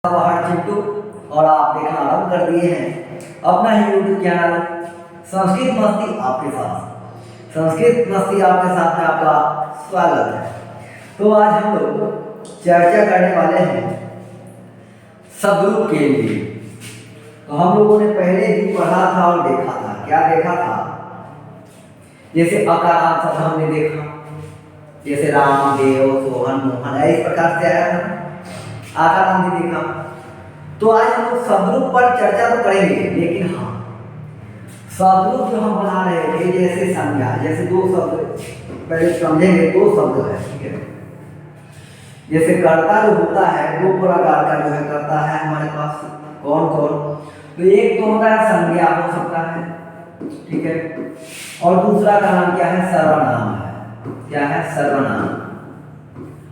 बाहर चिंटू और आप देखना आरम्भ कर दिए हैं अपना ही यूट्यूब चैनल संस्कृत मस्ती आपके साथ। संस्कृत मस्ती आपके साथ में आपका स्वागत है। तो आज हम लोग चर्चा करने वाले हैं शब्दरूप के लिए। तो हम लोगों ने पहले ही पढ़ा था और देखा था, क्या देखा था? जैसे अकारांत शब्द हमने देखा, जैसे राम, देव, सोहन, मोहन, इस प्रकार से आया था। आकारांत भी देखा। तो आज हम लोग शब्दरूप पर चर्चा तो करेंगे, लेकिन हाँ, शब्दरूप जो हम बना रहे थे जैसे संज्ञा, जैसे दो शब्द पहले समझेंगे। दो शब्द है, ठीक है। जैसे कर्ता जो होता है, दो प्रकार का जो है कर्ता है हमारे पास। कौन कौन? तो एक तो होता है संज्ञा, हो सकता है, ठीक है। और दूसरा का नाम क्या है? सर्वनाम है। क्या है? सर्वनाम।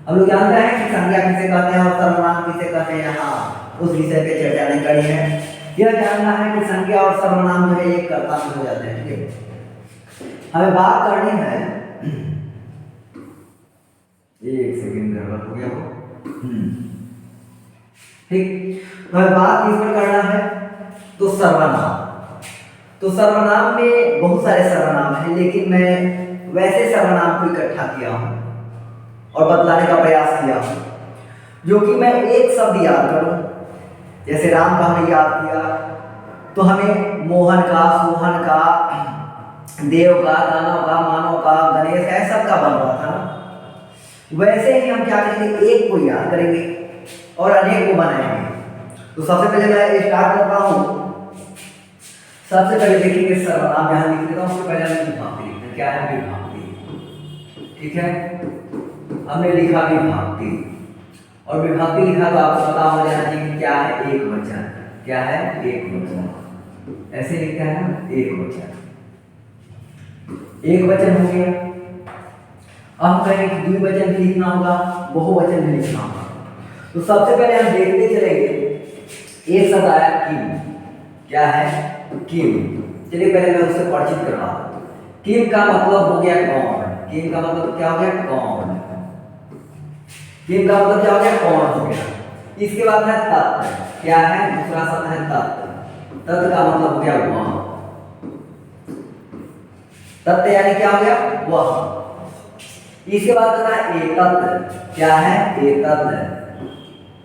हम लोग जानते हैं कि संज्ञा किसे कहते हैं और सर्वनाम किसे कहते हैं। यहाँ उस विषय पे चर्चा नहीं करी है। यह जानना है कि संज्ञा और सर्वनाम जो है एक कर्ता में हो जाते हैं, ठीक है। हमें बात करनी है, एक सेकंड हो गया वो, ठीक। तो हमें बात किस पर करना है? तो सर्वनाम। तो सर्वनाम में बहुत सारे सर्वनाम हैं, लेकिन मैं वैसे सर्वनाम को इकट्ठा किया हूं और बतलाने का प्रयास किया हूं जो कि मैं एक शब्द याद करूं। जैसे राम का हमने याद किया तो हमें मोहन का, सोहन का, देव का, दानव का, मानव का, गणेश का, सब का बन रहा था ना। वैसे ही हम क्या करेंगे? एक को याद करेंगे और अनेक को बनाएंगे। तो सबसे पहले मैं स्टार्ट करता हूं। सबसे पहले देखेंगे सर्वनाम, यहां लिख देता हूं। सबसे पहले हमें विभक्ति लिखते हैं। क्या है? विभक्ति, ठीक है। हमने लिखा विभक्ति, और विभक्ति लिखा तो आपको पता हो जाना चाहिए कि क्या है? एक वचन। क्या है? एक वचन। ऐसे लिखता है ना, एक वचन। एक वचन हो गया। अब हम कहेंगे कि द्विवचन भी लिखना होगा, बहुवचन भी लिखना होगा। तो सबसे पहले हम देखते चलेंगे। एक शब्द आया किम। क्या है? किम। चलिए पहले मैं उससे परिचित करवा दूं। किम का मतलब हो गया कौन। किम का मतलब क्या हो गया? कौन। किम का मतलब क्या हो गया? कौन हो गया। इसके बाद है तत्व। क्या है? दूसरा शब्द है तत्व। तत्व का मतलब हो गया वह। तत्व यानी क्या हो गया? वह। इसके बाद आता है एतत्। क्या है? एतत्।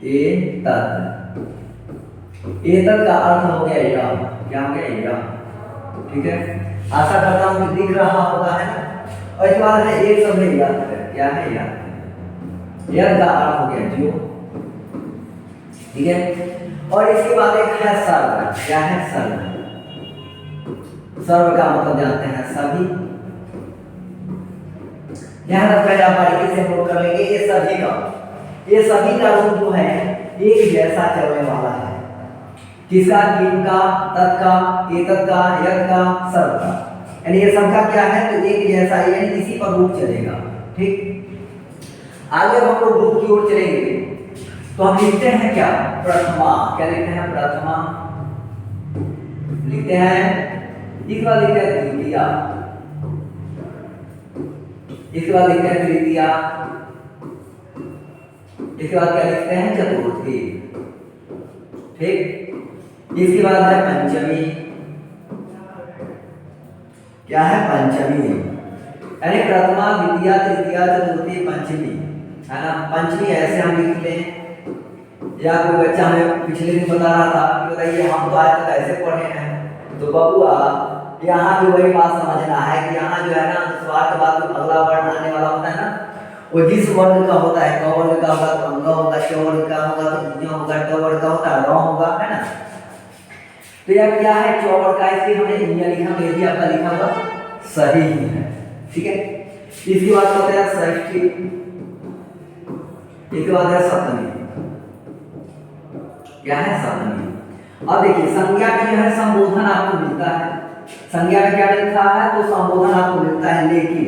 एतत्। एतत् का अर्थ हो गया यह। क्या हो गया? यह, ठीक है। आशा करता हूं कि दिख रहा होगा, है ना। और इसके बाद है एक शब्द है यत्। क्या है? यत्। यत् का अर्थ हो गया जो, ठीक है। और इसके बाद एक है सर्व। क्या है? सर्व। सर्व का मतलब जानते हैं सभी। यहां तक पहले आप बारीकी से नोट कर लेंगे। ये सभी का रूप जो है एक जैसा चलने वाला है। किसका? किम का, तत् का, एतत् का, यत् का, सर्व का। यानी ये सबका क्या है? तो एक जैसा, यानी इसी पर रूप चलेगा, ठीक। आगे हम लोग रूप की ओर चलेंगे तो हम लिखते हैं क्या? प्रथमा। क्या लिखते हैं? प्रथमा लिखते हैं। इसके बाद लिखते हैं द्वितीया। इसके बाद लिखते हैं तृतीया। इसके बाद क्या लिखते हैं? चतुर्थी, ठीक। इसके बाद है पंचमी। क्या है? पंचमी। यानी प्रथमा, द्वितीया, तृतीया, चतुर्थी, पंचमी, है ना। पंचमी ऐसे हम लिख लें। या कोई बच्चा हमें पिछले दिन बता रहा था कि बताइए हम तो आज तक ऐसे पढ़े हैं, तो बबुआ यहाँ भी वही बात समझना है कि यहाँ जो है ना, अनुस्वार के बाद अगला वर्ण आने वाला होता है ना, वो जिस वर्ण का होता है, क वर्ण का होगा तो अंग होगा, च वर्ण का होगा तो ञ होगा, ट वर्ण का होता है र होगा, है ना। तो यह क्या है? च वर्ण का, इसलिए हमने इंडिया लिखा, ये भी आपका लिखा हुआ सही ही है, ठीक है। इसके बाद होता है षष्ठी। इसके बाद है सप्तमी। क्या है? सप्तमी। अब देखिए संज्ञा में जो है संबोधन आपको मिलता है। संज्ञा में क्या मिलता है? तो संबोधन आपको मिलता है, लेकिन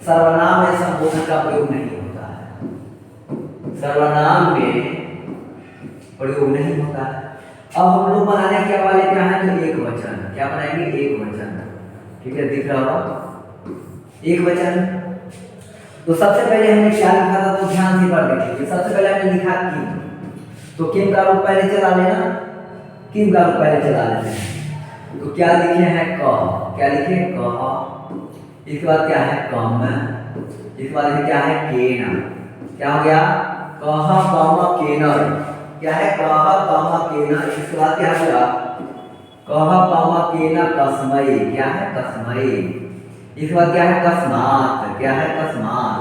सर्वनाम में संबोधन का प्रयोग नहीं होता है। सर्वनाम में प्रयोग नहीं होता है। अब हम लोग बनाने क्या वाले क्या है? तो एक वचन। क्या बनाएंगे? एक वचन, ठीक है। दिख रहा होगा एक वचन। तो सबसे पहले हमने क्या लिखा था? तो ध्यान से पढ़ लीजिए। सबसे पहले हमने लिखा किम। तो किम का रूप पहले चला लेना, किम का रूप पहले चला लेते हैं। तो क्या लिखे हैं कह, क्या लिखे कह, इसके बाद क्या है कम, इसके बाद क्या है केना, क्या हो गया कह कम केना, क्या है कह कम केना, इसके बाद क्या हो गया कह कम केना कस्मई, क्या है कस्मई, इसके बाद क्या है कस्मात, क्या है कस्मात,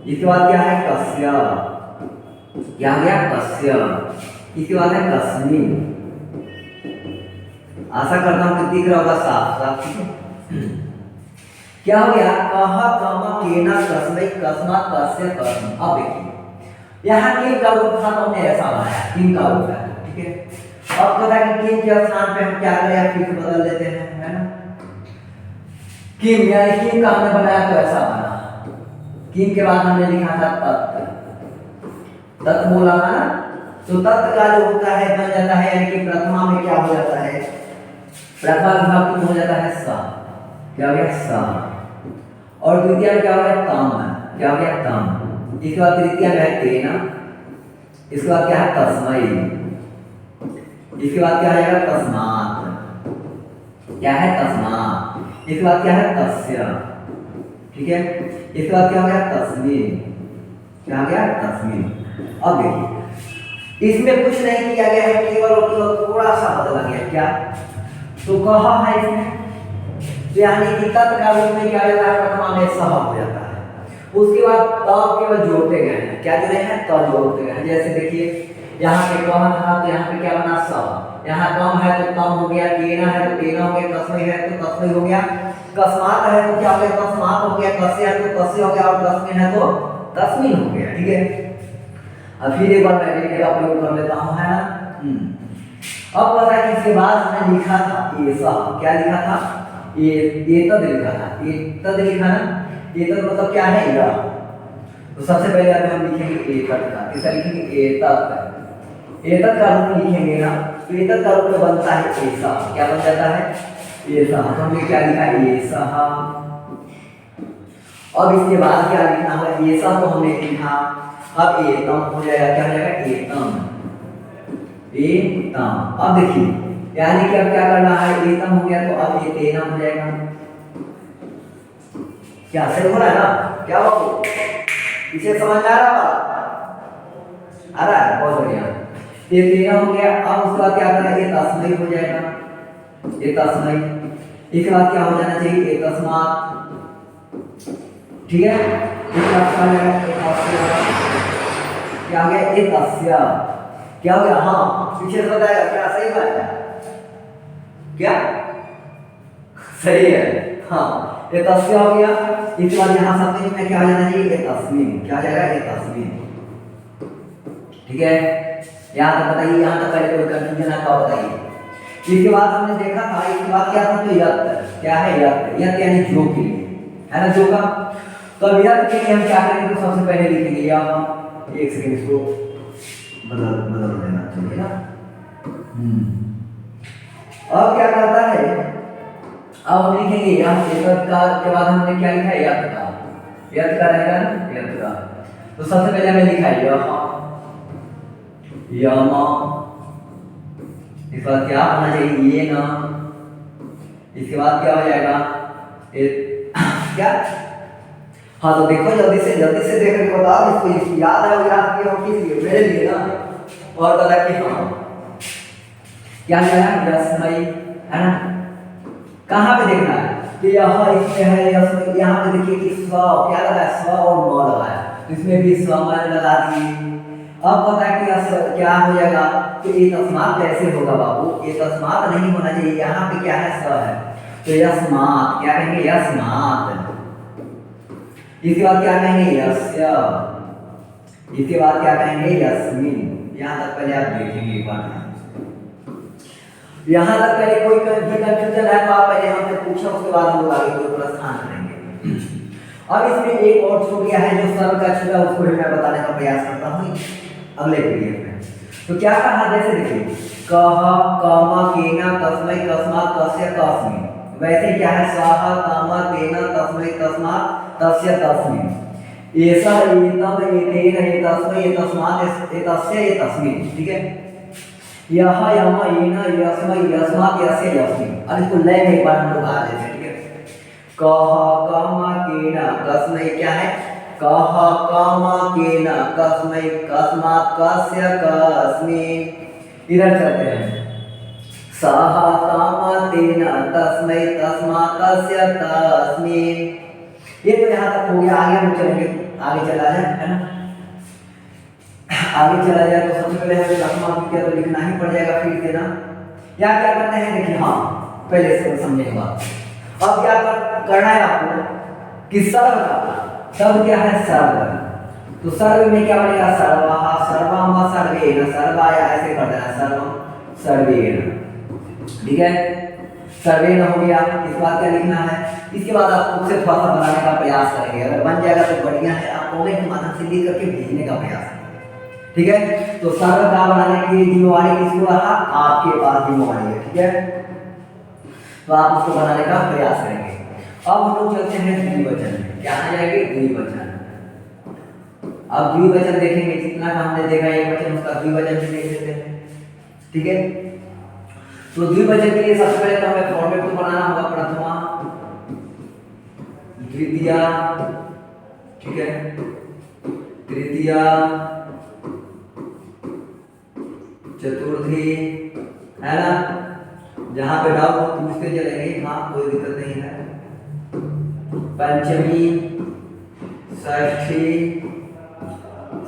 इसके बाद क्या है कस्य, क्या हो गया कस्य, इसके बाद है कस्मिन। आशा करता हूं कि दिख रहा होगा साफ साफ, ठीक है। क्या हो गया कह कम केना कस्मई कस्मात कस्य कस्म। अब देखिए यहाँ किम का रूप था तो हमने ऐसा बनाया, किम का रूप है, ठीक है। अब पता है कि किम के स्थान पे हम क्या करें, फिर बदल देते हैं, है ना। किम यानी किम का हमने बनाया तो ऐसा बना, किम के बाद हमने लिखा था तत्, तत् बोला था ना, तो तत् का जो होता है बन जाता है, यानी कि प्रथमा में क्या हो जाता है, प्रथमा विभक्ति हो जाता है स, क्या हो गया स, और द्वितीय में क्या हो गया तम, क्या हो गया तम, इसके बाद तृतीय में है तेना, इसके बाद क्या है तस्मई, इसके बाद क्या आएगा तस्मात, क्या है तस्मात, इसके बाद क्या है तस्य, ठीक है, इसके बाद क्या हो गया तस्मीन, क्या हो गया तस्मीन। अब देखिए इसमें कुछ नहीं किया गया है, केवल और केवल थोड़ा सा बदला गया, क्या तो कहा है इसमें, तो यानी कि तत् का रूप में क्या जाता है प्रथमा में सह हो जाता है, उसके बाद त केवल जोड़ते गए हैं, क्या जुड़े हैं त जोड़ते गए हैं। जैसे देखिए यहाँ पे कह था तो यहाँ पे क्या बना स, यहाँ कम है तो कम हो गया, केना है तो केना हो गया, कस्मई है तो कस्मई हो गया, कस्मात है तो क्या हो गया कस्मात हो गया, कस्य है तो कस्य हो गया, और तस्मीन है तो तस्मीन हो गया, ठीक है। अब फिर एक बार मैं रेड का प्रयोग कर लेता हूँ, है ना। अब पता है कि इसके बाद हमने लिखा था ऐसा, क्या लिखा था एतद लिखा था, एतद लिखा ना, एतद मतलब क्या है यह, तो सबसे पहले हम लिखेंगे एतद का, किसका लिखेंगे एतद, एतद का रूप लिखेंगे ना, तो एतद का रूप बनता है ऐसा, क्या बन जाता है ऐसा, तो हमने क्या लिखा ऐसा। अब इसके बाद क्या लिखना होगा, ऐसा तो हमने लिखा, अब एतम हो जाएगा, क्या हो जाएगा एतम, एतम। अब देखिए यानी कि अब क्या करना है, एतम हो गया तो अब ये तेना हो जाएगा, क्या सही हो रहा है ना, क्या बाबू इसे समझ आ रहा आ रहा है, बहुत बढ़िया, ये तेना हो गया। अब उसके बाद क्या करना है, ये तस्मई हो जाएगा, ये तस्मई, इसके बाद क्या हो जाना चाहिए ये तस्मात, ठीक है, इसके बाद क्या हो जाएगा क्या हो गया ये तस्य, क्या हो गया, हाँ पीछे से बताएगा क्या सही बात है, क्या सही है, हाँ ये तस्य हो गया। इसके बाद यहाँ सब में क्या हो जाना चाहिए ये तस्मीन, क्या हो जाएगा ये तस्मीन, ठीक है। यहाँ तक बताइए, यहाँ तक पहले कोई कंफ्यूजन है तो बताइए। इसके बाद हमने देखा था, इसके बाद क्या था तो यत, क्या है यत, यत यानी जो के लिए, है ना जो का। तो अब यत के लिए हम क्या करेंगे, तो सबसे पहले लिखेंगे या हम एक सेकंड इसको बदल देना चाहिए ना। अब क्या करता है, अब हम लिखेंगे यह एकत का के बाद हमने क्या लिखा है यत का, यत का रहेगा ना यत का। तो सबसे पहले हमने लिखा है यह यम, इसके बाद क्या होना चाहिए ये ना, इसके बाद क्या हो जाएगा क्या, हाँ तो देखो जल्दी से देख के बताओ, इसको याद है वो याद किया हो किस लिए, मेरे लिए ना, और बता कि हाँ क्या है यस्मई, है ना। कहाँ पे देखना है कि यहाँ इसमें है यस्मई, यहाँ पे देखिए कि स्व क्या लगा है, स्व और म लगा है, तो इसमें भी स्व मैंने लगा दिए। अब पता है कि क्या हो जाएगा, तो ये तस्मात कैसे होगा बाबू, ये तस्मात नहीं होना चाहिए, यहाँ पे क्या है स्व है, तो यस्मात क्या कहेंगे यस्मात, इसके बाद क्या कहेंगे यस्य, इसके बाद क्या कहेंगे यस्मिन। यहाँ तक पहले आप देखेंगे एक बार, यहाँ तक पहले कोई कंफ्यूजन है तो आप पहले हमसे पूछो, उसके बाद हम लोग आगे कोई प्रस्थान करेंगे। अब इसमें एक और छूट गया है जो सर्व का छूटा, उसको भी मैं बताने का प्रयास करता हूँ अगले पीडीएफ में। तो क्या कहा, जैसे देखिए कह कम केना कस्मै कस्मात् कस्य कस्मिन्, वैसे क्या है सह कम केना कस्मै कस्मात् तस्य तस्मिन्। एसा एतम एतेन एतस्मै एतस्मात् एतस्य एतस्मिन्, ठीक है। यह यम येन यस्मै यस्मात् यस्य यस्मिन्। अब इसको लय में एक बार हम लोग आ लेते हैं, ठीक है। कह कम केन कस्मै, क्या है, कह कम केन कस्मै कस्मात् कस्य कस्मिन्। इधर चलते हैं, सह तम तेन तस्मै तस्मात् तस्य तस्मिन्। ये तो यहाँ तक हो गया। आगे हम चलेंगे, आगे चला जाए, है ना। आगे चला जाए तो सबसे पहले हमें दसवां विद्या तो लिखना ही पड़ जाएगा फिर से ना। या क्या करते हैं, देखिए, हाँ पहले से समझने के बाद अब क्या करना है आपको कि सर्व का शब्द क्या है, सर्व। तो सर्व में क्या बनेगा, सर्वः सर्वम व सर्वेण, सर्वाय ऐसे कर देना, सर्वम सर्वेण, ठीक है। सर्वेण हो गया। इस बात क्या लिखना है, इसके बाद आप खुद से थोड़ा सा बनाने का प्रयास करेंगे। अगर बन जाएगा तो बढ़िया है, आप कमेंट के माध्यम से लिख करके भेजने का प्रयास करेंगे, ठीक है। तो सर्व का बनाने की जिम्मेवारी किसको रहा, आपके पास जिम्मेवारी है, ठीक है। तो आप उसको बनाने का प्रयास करेंगे। अब हम लोग चलते हैं द्विवचन में। क्या आ जाएंगे, द्विवचन। अब द्विवचन देखेंगे, जितना का हमने देखा एक वचन उसका द्विवचन भी देख लेते हैं, ठीक है। तो द्विवचन के लिए सबसे पहले तो हमें फॉर्मेट तो बनाना होगा, प्रथमा द्वितीया, ठीक है, तृतीया चतुर्थी, है ना। जहां पे डाउट पूछते चलेंगे, हाँ कोई दिक्कत नहीं है। पंचमी, षष्ठी,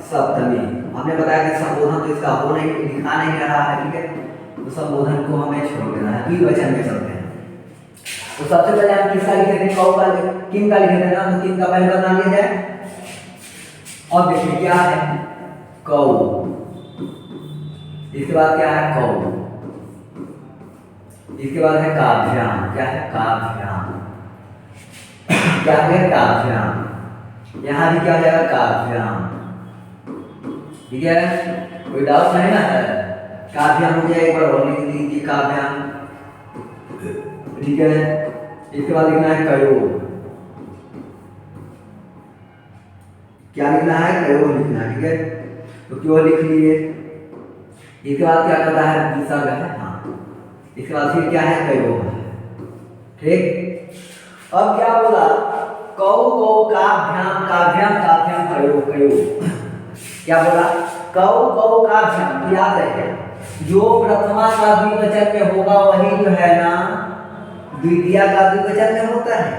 सप्तमी। हमने बताया कि संबोधन तो इसका हो नहीं, दिखा नहीं रहा है, ठीक है। तो संबोधन को हमें छोड़ देना है, द्विवचन में चलते हैं। तो सबसे पहले हम किसका लिखे थे, कौ का, किम का लिखे थे ना। तो किम का पहले बता लिया जाए। अब देखिए क्या है, कौ, इसके बाद क्या है, कौ, इसके बाद है काव्याम। क्या है, काव्याम, क्या है, काव्याम। यहां भी क्या हो जाएगा, काव्याम, ठीक है। कोई डाउट नहीं ना है, काव्याम हो जाएगा। एक बार और लिख लीजिए, काव्याम, ठीक है। इसके बाद लिखना है कयो। क्या लिखना है, कयो लिखना है, ठीक है। तो क्यों लिख लिए। इसके बाद क्या करता है, विसर्ग है, हाँ। इसके बाद फिर क्या है, कयो, ठीक। अब क्या बोला, कौ कौ काभ्याम, काभ्याम काभ्याम कयो कयो। क्या बोला, कौ कौ काभ्याम। याद रखे, जो प्रथमा का द्विवचन में होगा वही जो है ना द्वितीया का द्विवचन में होता है।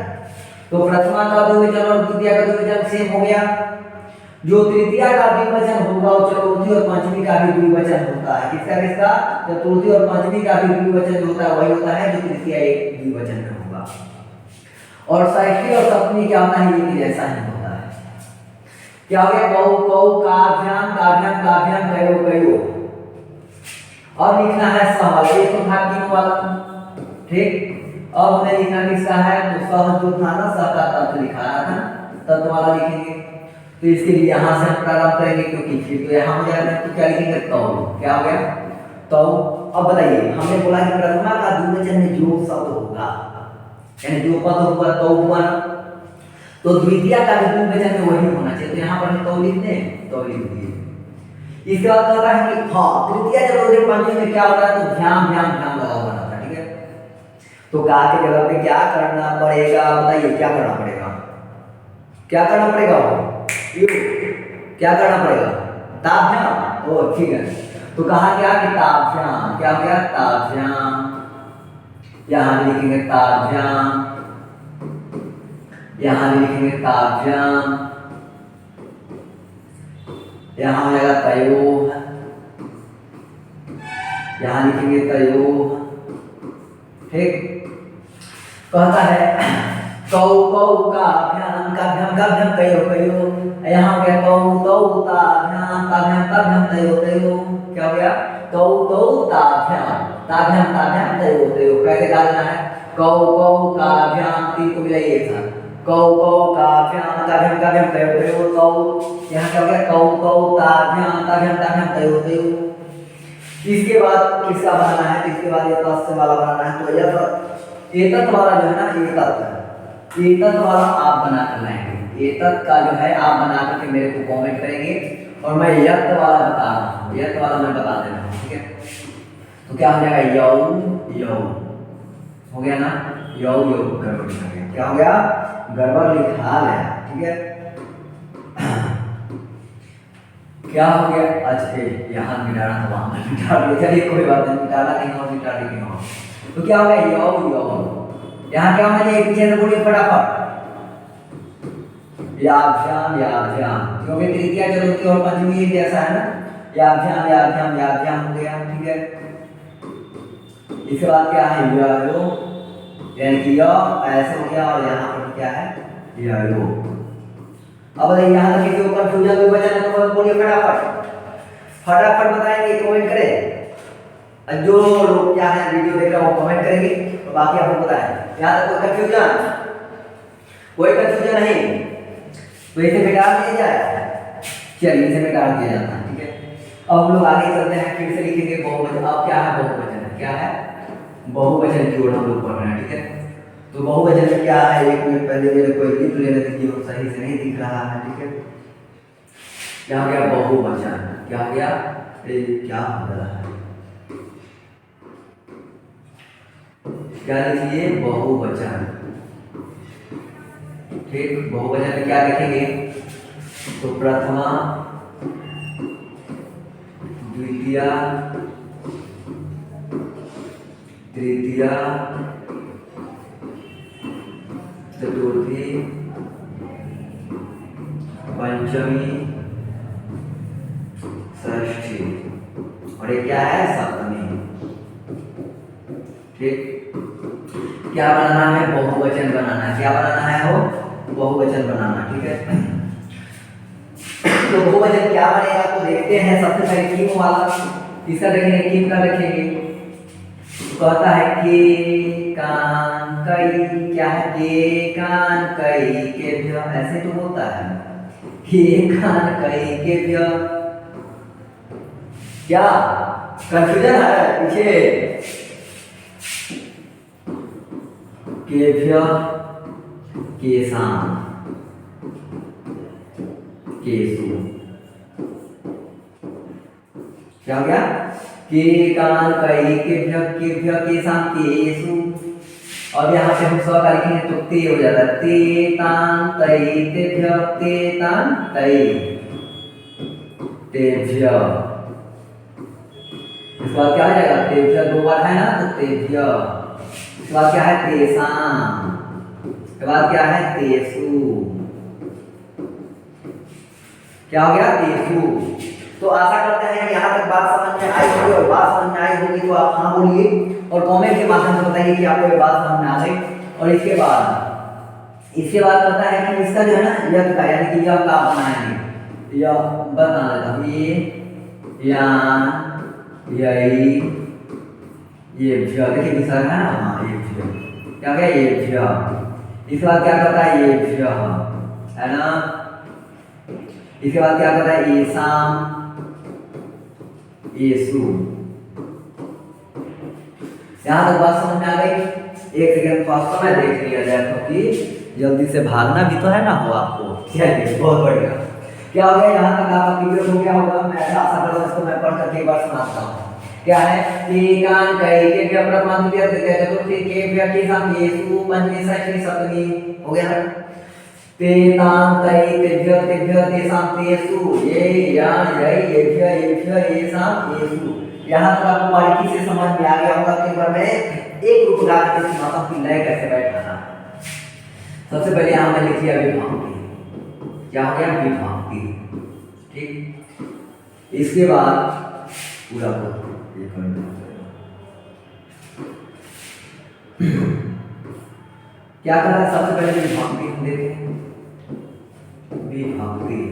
तो प्रथमा का द्विवचन और द्वितीया का द्विवचन सेम हो गया। जो तृतीया का द्विवचन होगा वो चतुर्थी और पंचमी का भी द्विवचन होता है। किसका किसका, चतुर्थी और पंचमी का भी द्विवचन होता है, वही होता है जो तृतीया एक द्विवचन में होगा। और षष्ठी और सप्तमी क्या होता है, ये जैसा ही होता है। क्या हो गया, कौ कौ काभ्याम काभ्याम काभ्याम कयो कयो। और लिखना है सह, ये तो था किम वाला, ठीक। अब हमें लिखना किसका है, तो सह जो था ना, सह का तत्व लिखा रहा था, तत्व वाला लिखेंगे। तो इसके लिए यहां से हम प्रारंभ करेंगे, क्योंकि फिर तो यहां हो जाएगा। तो क्या लिखेंगे, तौ। क्या हो गया, तौ। अब बताइए, हमने बोला कि प्रथमा का द्विवचन में जो शब्द होगा, यानी जो पद होगा, तौ हुआ ना। तो द्वितीया का द्विवचन में वही होना चाहिए। तो यहाँ पर हम तौ लिख दें, तौ लिख दिए। इसके बाद होता है कि हाँ तृतीया चतुर्थी पंचमी में क्या होता है, तो ध्यान ध्यान ध्यान लगा हुआ रहता है, ठीक है। तो का के जगह पे क्या करना पड़ेगा, बताइए क्या करना पड़ेगा, क्या करना पड़ेगा, क्या करना पड़ेगा, ताभ्याम। ओ ठीक है। तो कहा क्या कि ताभ्याम, क्या हो गया, ताभ्याम। यहां भी लिखेंगे ताभ्याम, यहां भी लिखेंगे ताभ्याम, यहां हो जाएगा तयोः, यहां लिखेंगे तयोः, ठीक। कहता है कौ कौ काभ्याम काभ्याम काभ्याम कयो कयो। यहाँ हो गया कौ तौ ताभ्याम ताभ्याम ताभ्याम तयो तयो। क्या हो गया, कौ तौ ताभ्याम ताभ्याम ताभ्याम तयो तयो। कैसे डालना है, कौ कौ काभ्याम, तीन को मिलाइए एक साथ, कौ कौ काभ्याम काभ्याम काभ्याम तयो तयो कौ। यहाँ क्या हो गया, कौ कौ ताभ्याम ताभ्याम ताभ्याम तयो तयो। इसके बाद किसका बनाना है, इसके बाद ये तस्य वाला बनाना है। तो यह एतत् वाला जो है ना, एतत् वाला आप बना कर लाएंगे। एतत् का जो है आप बना करके मेरे को कमेंट करेंगे और मैं यत वाला बता रहा हूँ, यत वाला मैं बता दे रहा हूँ, ठीक है। तो क्या हो जाएगा, यौ यौ हो गया ना, यौ यौ गड़बड़ लिखा गया, क्या हो गया, गड़बड़ लिखा गया, ठीक है। क्या हो गया, अच्छा यहाँ मिटाना था, वहां मिटा दिया, चलिए कोई बात नहीं, मिटाना कहीं और मिटा दी कहीं और। तो क्या हो गया, यौ यौ, यहाँ क्या होना चाहिए, पीछे से बोलिए फटाफट, याभ्याम याभ्याम, क्योंकि तृतीया चतुर्थी और पंचमी एक जैसा है ना, याभ्याम याभ्याम याभ्याम हो गया, ठीक है। इसके बाद क्या है, यो, यानी कि यो ऐसे हो गया, और यहाँ पर क्या है, यो। अब यहाँ तक किसी को कंफ्यूजन कोई बचा नहीं तो बोलिए फटाफट, फटाफट बताएंगे, कमेंट करें। जो लोग क्या है वीडियो देख रहे हैं वो कमेंट करेंगे, और बाकी आपको बताएं। यहाँ तक कोई कंफ्यूजन नहीं, तो इसे मिटा दिया जाए, चलिए इसे मिटा दिया जाता है, ठीक है। अब हम लोग आगे चलते हैं, फिर से लिखेंगे बहुवचन। अब क्या है, बहुवचन है, क्या है, बहुवचन की ओर हम लोग पढ़ रहे हैं, ठीक है। तो बहुवचन में क्या है, एक मिनट पहले मेरे को लिख लेने दीजिए, सही से नहीं दिख रहा है, ठीक है। क्या हो गया, बहुवचन, क्या हो गया, क्या हो रहा है, क्या लिखिए, बहुवचन, ठीक। बहुवचन में क्या लिखेंगे, तो प्रथमा, द्वितीया, तृतीया, चतुर्थी, पंचमी, षष्ठी, और ये क्या है, सप्तमी, ठीक। क्या बनाना है, बहुवचन बनाना है, क्या बनाना है, वो बहुवचन बनाना, ठीक है। तो बहुवचन क्या बनेगा, तो देखते हैं। सबसे पहले किम वाला, किसका देखेंगे, किम का देखेंगे। तो कहता है के कान कई, क्या है, के कान कई के भ्य, ऐसे तो होता है, के कान कई के भ्य। क्या कंफ्यूजन है पीछे, के भ्य, केसाम, केसु, क्या हो गया, के कान कई के भ्य केसाम केसु। अब यहाँ पे हम स्व का लिखेंगे तो ते हो जाता है, ते तान तई तेभ्य, ते तान तई तेभ्य। इसके बाद क्या हो जाएगा, तेभ्य दो बार है ना, तो तेभ्य। इसके बाद क्या है, तेसाम, इसके बाद क्या है, तेसु, क्या हो गया, तेसु। तो आशा करते हैं यहाँ तक बात समझ में आई होगी, और बात समझ में आई होगी तो आप हाँ बोलिए और कमेंट के माध्यम से बताइए कि आपको ये बात समझ में आ गई। और इसके बाद कहता है कि इसका जो है ना, यह का, यानी कि यह का बनाएंगे, यह बना देता हूँ, ये यान, यही, ये भ्य, देखिए विसर्ग है ना, हाँ ये भ्य, क्या हो गया, ये भ्य। इसके बाद क्या कहता है, ये भ्य है ना। इसके बाद क्या कहता है, येषाम, येषु। यहाँ तक बात समझ में आ गई। एक सेकंड थोड़ा समय देख लिया जाए, क्योंकि जल्दी से भागना भी तो है ना हो आपको। चलिए बहुत बढ़िया, क्या हो गया, यहाँ तक आपका क्लियर हो गया होगा। मैं ऐसा आशा करता हूँ, इसको मैं पढ़ करके एक बार सुनाता हूँ। क्या है, के कान कई के भ्य प्रथमा द्वितीया तृतीया चतुर्थी के भ्य केसाम केसु पंचमी षष्ठी सप्तमी, हो गया ना। ते तान तई तेभ्य तेभ्य तेसाम तेसु, ये यान यही येभ्य येभ्य येसाम येसु। यहाँ तक आपको बारीकी से समझ में आ गया होगा कि बार मैं एक रूप गा के सुनाता हूँ कि लय कैसे बैठाना है। सबसे पहले यहाँ मैं लिखिए विभक्ति, क्या हो गया, विभक्ति, ठीक। इसके बाद पूरा ये क्या कर रहा है, सबसे पहले विभक्ति हम देते हैं, विभक्ति,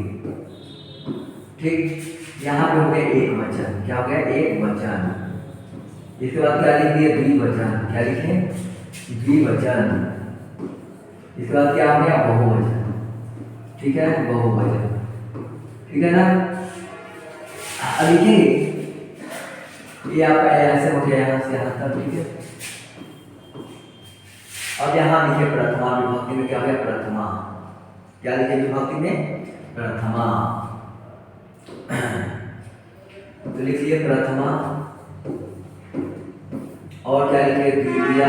ठीक। यहाँ पे हो गया एक वचन, क्या हो गया, एक वचन। इसके बाद क्या लिख दिए, द्विवचन, क्या लिखे, द्विवचन। इसके बाद क्या हो गया, बहुवचन, ठीक है, बहुवचन, ठीक है ना। अब लिखेंगे, ये आपका ऐसे हो गया, यहाँ से यहाँ तक, ठीक है। अब यहाँ लिखे प्रथमा, विभक्ति में क्या हो गया, प्रथमा, क्या लिखे विभक्ति में? प्रथमा। तो लिखिए प्रथमा। और क्या लिखिए? द्वितीया।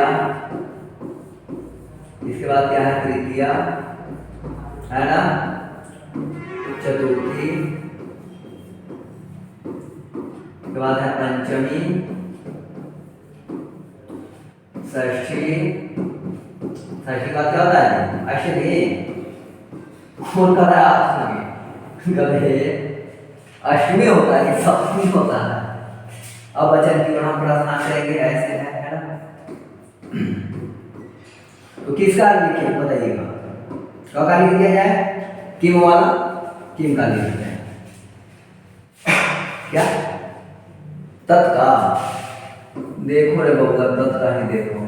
इसके बाद क्या है? तृतीया, है ना? चतुर्थी, इसके बाद है पंचमी, षष्ठी। षष्ठी का क्या होता है? अष्टमी। कौन कर रहा है अष्टमी? गधे। अष्टमी होता है, सप्तमी होता है। अब वचन की ओर हम प्रश्न करेंगे, ऐसे है ना? तो किसका लिखिए बताइएगा? क्या लिख दिया जाए? किम वाला, किम का लिख दिया जाए। क्या? तत्का। देखो रे बबुआ, तत्का ही देखो।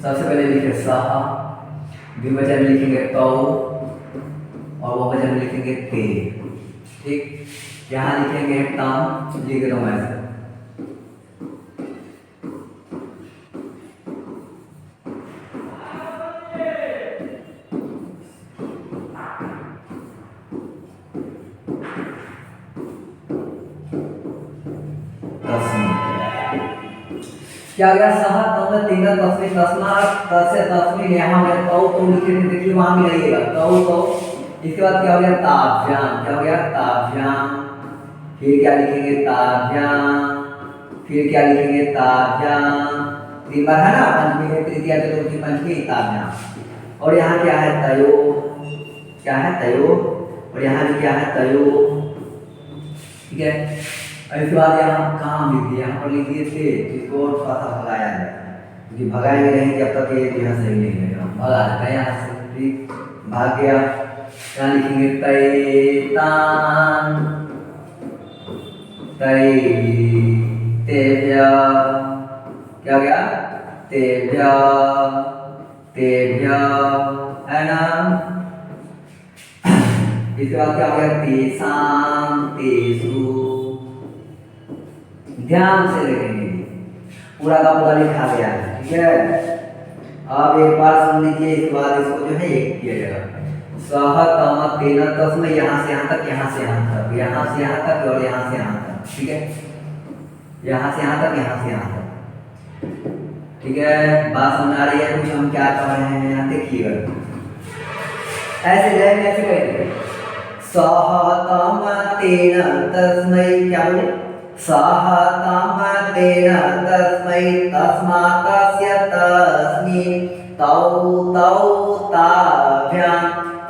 सबसे पहले लिखे सह, द्विवचन में लिखेंगे तौ, और बहुवचन में लिखेंगे ते। ठीक, यहाँ लिखेंगे तम, लिख दो ऐसे। क्या गया? सह तम तीन तस्मी तस्मा तस्य तस्मी यहाँ में तौ तो लिखे थे, देखिए वहां भी लगेगा तौ तो। इसके बाद क्या हो गया? ताभ्याम। क्या हो गया? ताभ्याम। फिर क्या लिखेंगे? ताभ्याम। फिर क्या लिखेंगे? ताभ्याम। तीन बार है ना? पंचमी, तृतीया, चतुर्थी, पंचमी, ताभ्याम। और यहाँ क्या है? तयो। क्या है? तयो। और यहाँ भी क्या है? तयो। ठीक है। इसके बाद यहाँ काम लिख दिया, यहाँ पर लिख दिए थे, इसको थोड़ा सा भगाया जाए, क्योंकि भगाएंगे नहीं जब तक ये यहाँ सही नहीं रहेगा। भगा देते हैं यहाँ से। ठीक, भाग गया। यहाँ लिखेंगे तैतान, तै, तेभ्य। क्या गया? तेभ्य, तेभ्य, है ना? इसके बाद क्या हो गया? तेसाम, तेसु। ध्यान से लिखेंगे, पूरा का पूरा लिखा गया है। ठीक है, अब एक बार सुन लीजिए, इसके बाद इसको जो है एक किया जाएगा। सह तम तेन तस्मै, यहाँ से यहाँ तक, यहाँ से यहाँ तक, यहाँ से यहाँ तक और यहाँ से यहाँ तक। ठीक है, यहाँ से यहाँ तक, यहाँ से यहाँ तक। ठीक है, बात समझ आ रही है? कुछ हम क्या कर रहे हैं यहाँ देखिएगा। ऐसे जाएंगे, ऐसे करेंगे। सह तम तेन तस्मै, क्या बोले? सह तम तेन तस्मै तस्मात्तस्य तस्मिन् तौ तौ ताभ्यां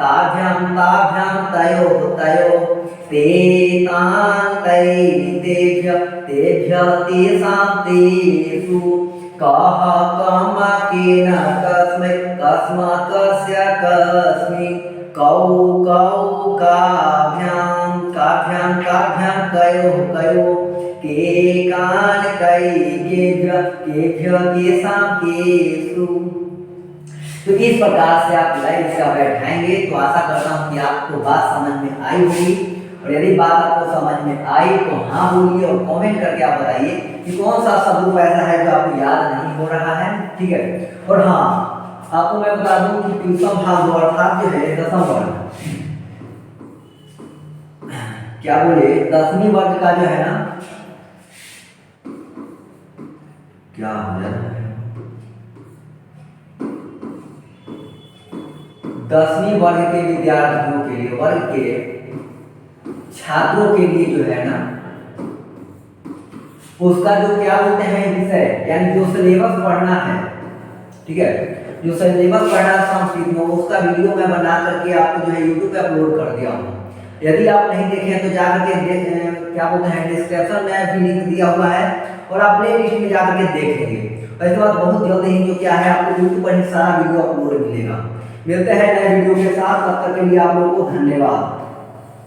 ताभ्यां ताभ्यां तयोः तयोः ते तान् तैः तेभ्यः तेभ्यः तेषां तेषु कः कम केन कस्मै कस्मात् कस्य कस्मिन् कौ कौ काभ्यां काभ्यां काभ्यां कयोः कयोः के कान कै केभ्यः केभ्यः केषां केषु। तो इस प्रकार से आप लाइन इसका बैठाएंगे। तो आशा करता हूँ कि आपको बात समझ में आई होगी, और यदि बात आपको समझ में आई तो हाँ बोलिए और कमेंट करके आप बताइए कि कौन सा शब्द ऐसा है जो आपको याद नहीं हो रहा है। ठीक है, और हाँ आपको मैं बता दूं कि ट्यूशन भाग अर्थात जो है 10वां वर्ग, क्या बोले 10वीं वर्ग का जो है ना, क्या हो जाता है 10वीं वर्ग के विद्यार्थियों के लिए, वर्ग के छात्रों के लिए जो है ना, उसका जो क्या बोलते हैं विषय, यानी जो सिलेबस पढ़ना है। ठीक है, जो सिलेबस पढ़ना है संस्कृत में, उसका वीडियो मैं बना करके आपको जो है यूट्यूब पे अपलोड कर दिया हूँ। यदि आप नहीं देखें तो जाकर के क्या बोलते हैं डिस्क्रिप्शन में भी लिंक दिया हुआ है, और आप प्ले लिस्ट में जाकर के देखेंगे। और इसके बाद बहुत जल्द ही जो क्या है आपको यूट्यूब पर ही सारा वीडियो अपलोड मिलेगा। मिलते हैं नए वीडियो के साथ, तब तक के लिए आप लोगों को धन्यवाद।